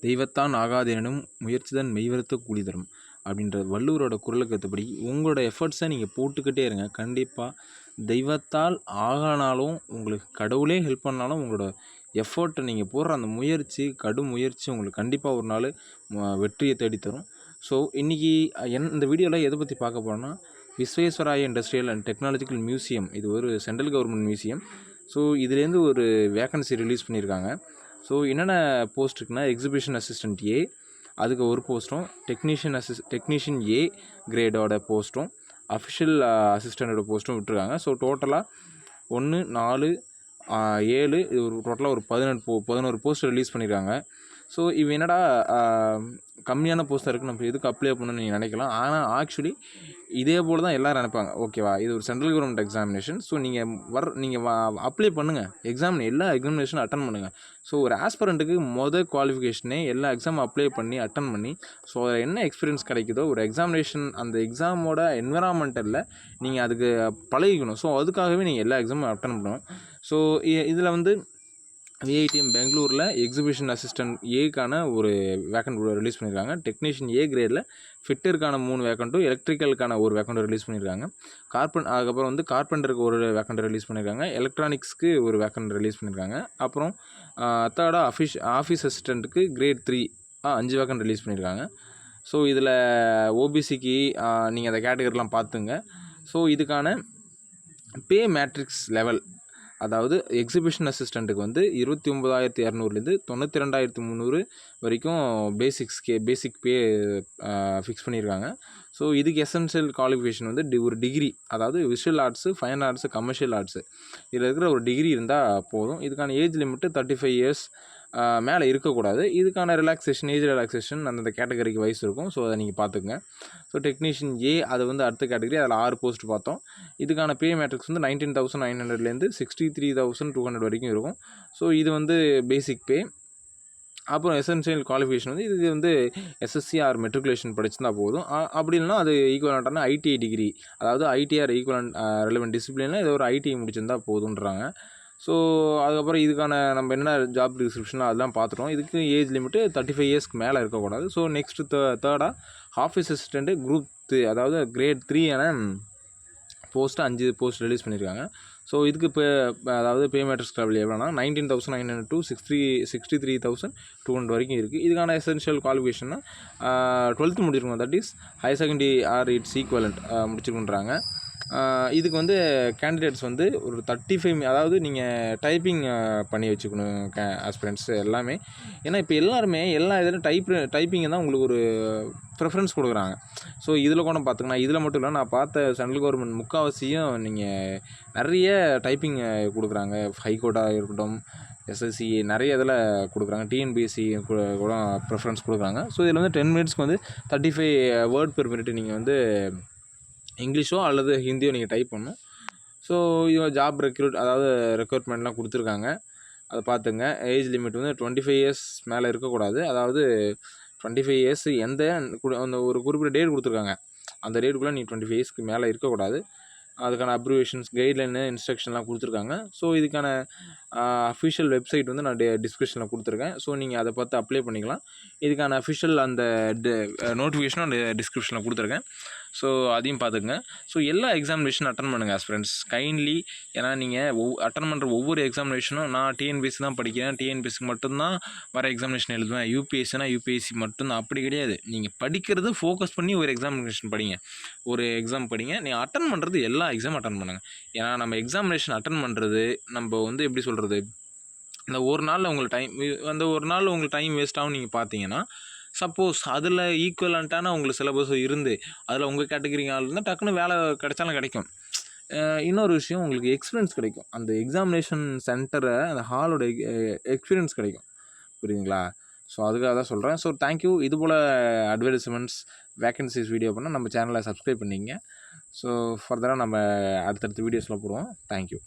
தெய்வத்தான் ஆகாதெனினும் முயற்சிதான் மெய்வருத்த கூலி தரும் அப்படின்ற வள்ளுவரோட குறளுக்கு ஏற்றபடி உங்களோட எஃபர்ட்ஸை நீங்கள் போட்டுக்கிட்டே இருங்க. கண்டிப்பாக தெய்வத்தால் ஆகானாலும் உங்களுக்கு கடவுளே ஹெல்ப் பண்ணாலும் உங்களோட எஃபர்ட்டை நீங்கள் போடுற அந்த முயற்சி கடும் முயற்சி உங்களுக்கு கண்டிப்பாக ஒரு நாள் வெற்றியை தேடித்தரும். ஸோ இன்றைக்கி இந்த வீடியோவில் எதை பற்றி பார்க்க போகிறோன்னா, விஸ்வேஸ்வராய இண்டஸ்ட்ரியல் அண்ட் டெக்னாலஜிக்கல் மியூசியம், இது ஒரு சென்ட்ரல் கவர்மெண்ட் மியூசியம். ஸோ இதுலேருந்து ஒரு வேக்கன்சி ரிலீஸ் பண்ணியிருக்காங்க. ஸோ என்னென்ன போஸ்ட் இருக்குன்னா, எக்ஸிபிஷன் அசிஸ்டன்ட் ஏ அதுக்கு ஒரு போஸ்ட்டும், டெக்னீஷியன் ஏ கிரேடோட போஸ்ட்டும், அஃபிஷியல் அசிஸ்டண்டோட போஸ்ட்டும் விட்டுருக்காங்க. ஸோ டோட்டலாக 1, 4, 7 இது ஒரு டோட்டலாக ஒரு 11 போஸ்ட் ரிலீஸ் பண்ணியிருக்காங்க. ஸோ இது என்னடா கம்மியான போஸ்ட்டாக இருக்குது, நம்ம எதுக்கு அப்ளை பண்ணணும்னு நீங்கள் நினைக்கலாம். ஆனால் ஆக்சுவலி இதே போல் தான் எல்லோரும் நினைப்பாங்க. ஓகேவா, இது ஒரு சென்ட்ரல் கவர்மெண்ட் எக்ஸாமினேஷன். ஸோ நீங்கள் அப்ளை பண்ணுங்கள், எல்லா எக்ஸாமினேஷனும் அட்டன் பண்ணுங்கள். ஸோ ஒரு ஆஸ்பரண்ட்டுக்கு குவாலிஃபிகேஷனே எல்லா எக்ஸாம் அப்ளை பண்ணி அட்டன் பண்ணி, ஸோ அதில் என்ன எக்ஸ்பீரியன்ஸ் கிடைக்குதோ ஒரு எக்ஸாமினேஷன் அந்த எக்ஸாமோட என்விரான்மெண்டலில் நீங்கள் அதுக்கு பழகிக்கணும். ஸோ அதுக்காகவே நீங்கள் எல்லா எக்ஸாமும் அட்டன் பண்ணணும். ஸோ இதில் வந்து விஐடிஎம் பெங்களூரில் எக்ஸிபிஷன் அசிஸ்டன்ட் ஏக்கான ஒரு வேக்கண்ட் ரிலீஸ் பண்ணியிருக்காங்க. டெக்னீஷியன் ஏ கிரேடில் ஃபிட்டருக்கான 3 வேக்கண்ட்டும், எலக்ட்ரிக்கலுக்கான ஒரு வேக்கண்ட்டும் ரிலீஸ் பண்ணியிருக்காங்க. அதுக்கப்புறம் வந்து கார்பெண்டருக்கு ஒரு வேக்கண்ட் ரிலீஸ் பண்ணியிருக்காங்க. எலக்ட்ரானிக்ஸ்க்கு ஒரு வேக்கண்ட் ரிலீஸ் பண்ணியிருக்காங்க. அப்புறம் தேர்டாக ஆஃபீஸ் அசிஸ்டண்ட்டுக்கு கிரேட் 3 5 வேக்கண்ட் ரிலீஸ் பண்ணியிருக்காங்க. ஸோ இதில் ஓபிசிக்கு நீங்கள் அந்த கேட்டகரிலாம் பார்த்துங்க. ஸோ இதுக்கான பே மேட்ரிக்ஸ் லெவல், அதாவது எக்ஸிபிஷன் அசிஸ்டண்ட்டுக்கு வந்து 29,200லேருந்து 92,300 வரைக்கும் பேசிக் பே ஃபிக்ஸ் பண்ணியிருக்காங்க. ஸோ இதுக்கு எசென்ஷியல் குவாலிஃபிகேஷன் வந்து ஒரு டிகிரி, அதாவது visual arts, fine arts, commercial arts இதில் இருக்கிற ஒரு டிகிரி இருந்தால் போதும். இதுக்கான ஏஜ் லிமிட்டு 35 இயர்ஸ் மேலே இருக்கக்கூடாது. இதுக்கான ஏஜ் ரிலாக்ஸேஷன் அந்தந்த கேட்டகரிக்கு வயசு இருக்கும். ஸோ அதை நீங்கள் பார்த்துக்குங்க. ஸோ டெக்னீஷியன் ஏ அது வந்து அடுத்த கேட்டகரி, அதில் 6 போஸ்ட் பார்த்தோம். இதுக்கான பே மேட்ரிக்ஸ் வந்து 19,900லேருந்து 63,200 வரைக்கும் இருக்கும். ஸோ இது வந்து பேசிக் பே. அப்புறம் எசென்ஷியல் குவாலிஃபிகேஷன் வந்து இதுக்கு வந்து எஸ்எஸ்சி ஆர் மெட்ரிகுலேஷன் படிச்சிருந்தா போதும். அப்படி இல்லைனா அது ஈக்குவலண்ட்டான ஐடிஐ டிகிரி, அதாவது ஐடிஆர் ஈக்குவலண்ட் ரெலவெண்ட் டிசிப்ளினில் ஏதோ ஒரு ஐடிஐ முடிச்சிருந்தால் போதுன்றாங்க. ஸோ அதுக்கப்புறம் இதுக்கான நம்ம என்ன ஜாப் டிஸ்கிரிப்ஷனோ அதெல்லாம் பார்த்துட்டோம். இதுக்கு ஏஜ் லிமிட்டு 35 இயர்ஸ்க்கு மேலே இருக்கக்கூடாது. ஸோ நெக்ஸ்ட்டு தேர்டாக ஆஃபீஸ் அசிஸ்டண்ட்டு குரூப் 3, அதாவது கிரேட் 3 போஸ்ட்டு 5 போஸ்ட் ரிலீஸ் பண்ணியிருக்காங்க. ஸோ இதுக்கு அதாவது பே மேட்ரிக்ஸ் லெவல் எவ்வளோனா 19,900 to 63,200 வரைக்கும் இருக்குது. இதுக்கான எசென்ஷியல் குவாலிஃபிகேஷன்னா 12th முடிச்சிருக்கணும், that is higher secondary or its equivalent முடிச்சிருக்குன்றாங்க. இதுக்கு வந்து கேண்டிடேட்ஸ் வந்து ஒரு 35, அதாவது நீங்கள் டைப்பிங் பண்ணி வச்சுக்கணும் ஆஸ்பிரண்ட்ஸ் எல்லாமே. ஏன்னா இப்போ எல்லாருமே எல்லா இதிலும் டைப்பிங்கை தான் உங்களுக்கு ஒரு ப்ரிஃபரன்ஸ் கொடுக்குறாங்க. ஸோ இதில் கூட பார்த்துங்கன்னா, இதில் மட்டும் இல்லை, நான் பார்த்த சென்ட்ரல் கவர்மெண்ட் முக்கால்வாசியும் நீங்கள் நிறைய டைப்பிங் கொடுக்குறாங்க. ஹைகோர்ட்டாக இருக்கட்டும், எஸ்எஸ்சி நிறைய இதில் கொடுக்குறாங்க. டிஎன்பிஎஸ்சி கூட ப்ரிஃபரன்ஸ் கொடுக்குறாங்க. ஸோ இதில் வந்து 10 மினிட்ஸ்க்கு வந்து 35 வேர்ட் பெர் மினிட் நீங்கள் வந்து இங்கிலீஷோ அல்லது ஹிந்தியோ நீங்கள் டைப் பண்ணணும். ஸோ இது ஜாப் ரெக்ரூட்மெண்ட்லாம் கொடுத்துருக்காங்க, அதை பார்த்துங்க. ஏஜ் லிமிட் வந்து 25 இயர்ஸ் மேலே இருக்கக்கூடாது. அதாவது 25 இயர்ஸ் அந்த ஒரு குறிப்பிட்ட டேட் கொடுத்துருக்காங்க, அந்த டேட்டுக்குள்ளே நீ 25 இயர்ஸ்க்கு மேலே இருக்கக்கூடாது. அதுக்கான அப்ரிவேஷன்ஸ், கைட்லைனு, இன்ஸ்ட்ரக்ஷன்லாம் கொடுத்துருக்காங்க. ஸோ இதுக்கான அஃபிஷியல் வெப்சைட் வந்து நான் டிஸ்கிரிப்ஷனில் கொடுத்துருக்கேன். ஸோ நீங்கள் அதை பார்த்து அப்ளை பண்ணிக்கலாம். இதுக்கான அஃபிஷியல் அந்த நோட்டிஃபிகேஷனும் அந்த டிஸ்கிரிப்ஷனில் கொடுத்துருக்கேன். ஸோ அதையும் பார்த்துக்குங்க. ஸோ எல்லா எக்ஸாமினேஷனும் அட்டன் பண்ணுங்கள் ஃப்ரெண்ட்ஸ், கைண்ட்லி. ஏன்னா நீங்கள் அட்டன் பண்ணுற ஒவ்வொரு எக்ஸாமினேஷனும், நான் டிஎன்பிஎஸ்சி தான் படிக்கிறேன், டிஎன்பிஎஸ்சிக்கு மட்டும்தான் வர எக்ஸாமினேஷன் எழுதுவேன், யூபிஎஸ்சினா யூபிஎஸ்சி மட்டும்தான், அப்படி கிடையாது. நீங்கள் படிக்கிறது ஃபோக்கஸ் பண்ணி ஒரு எக்ஸாமினேஷன் படிங்க, ஒரு எக்ஸாம் படிங்க. நீங்கள் அட்டன் பண்ணுறது எல்லா எக்ஸாம் அட்டன் பண்ணுங்கள். ஏன்னா நம்ம எக்ஸாமினேஷன் அட்டன் பண்ணுறது நம்ம வந்து எப்படி சொல்கிறது, இந்த ஒரு நாளில் உங்களுக்கு டைம் வேஸ்ட் ஆகும். நீங்கள் பார்த்தீங்கன்னா சப்போஸ் அதில் ஈக்குவலண்ட்டான உங்களுக்கு சிலபஸ் இருந்து அதில் உங்கள் கேட்டகரிங்க இருந்தால் டக்குன்னு வேலை கிடைச்சாலும் கிடைக்கும். இன்னொரு விஷயம், உங்களுக்கு எக்ஸ்பீரியன்ஸ் கிடைக்கும். அந்த எக்ஸாமினேஷன் சென்டரை, அந்த ஹாலோட எக்ஸ்பீரியன்ஸ் கிடைக்கும். புரியுதுங்களா? ஸோ அதுக்காக தான் சொல்கிறேன். So thank you. இதுபோல் அட்வர்டைஸ்மெண்ட்ஸ், வேக்கன்சிஸ் வீடியோ பண்ணால் நம்ம சேனலை சப்ஸ்கிரைப் பண்ணிங்க. ஸோ ஃபர்தராக நம்ம அடுத்தடுத்த வீடியோஸில் போடுவோம். தேங்க்யூ.